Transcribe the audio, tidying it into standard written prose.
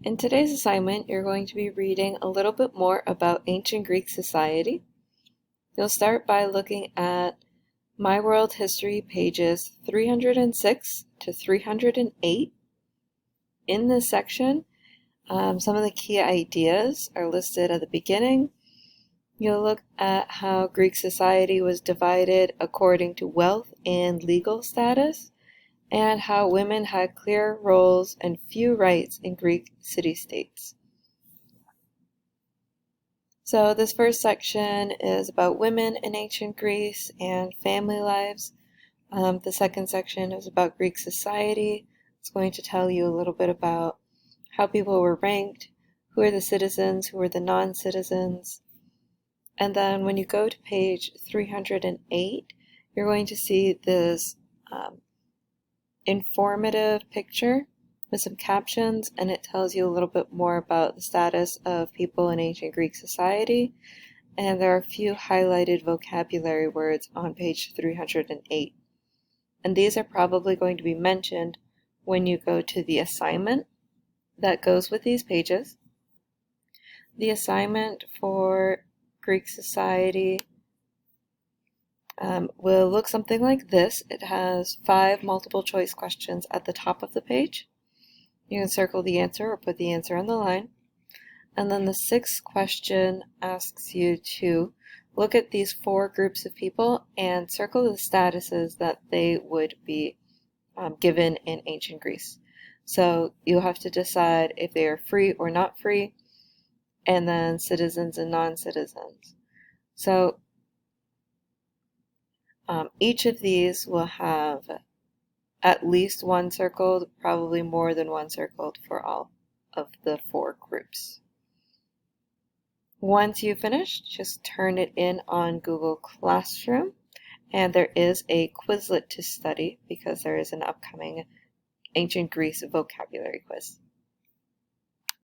In today's assignment, you're going to be reading a little bit more about ancient Greek society. You'll start by looking at My World History pages 306 to 308. In this section, some of the key ideas are listed at the beginning. You'll look at how Greek society was divided according to wealth and legal status, and how women had clear roles and few rights in Greek city-states. So this first section is about women in ancient Greece and family lives. The second section is about Greek society. It's going to tell you a little bit about how people were ranked, who are the citizens, who are the non-citizens. And then when you go to page 308, you're going to see this informative picture with some captions, and it tells you a little bit more about the status of people in ancient Greek society. And there are a few highlighted vocabulary words on page 308. And these are probably going to be mentioned when you go to the assignment that goes with these pages. The assignment for Greek society will look something like this. It has 5 multiple choice questions at the top of the page. You can circle the answer or put the answer on the line. And then the 6th question asks you to look at these 4 groups of people and circle the statuses that they would be given in ancient Greece. So you'll have to decide if they are free or not free, and then citizens and non-citizens. So each of these will have at least one circled, probably more than one circled for all of the 4 groups. Once you've finished, just turn it in on Google Classroom, and there is a Quizlet to study because there is an upcoming ancient Greece vocabulary quiz.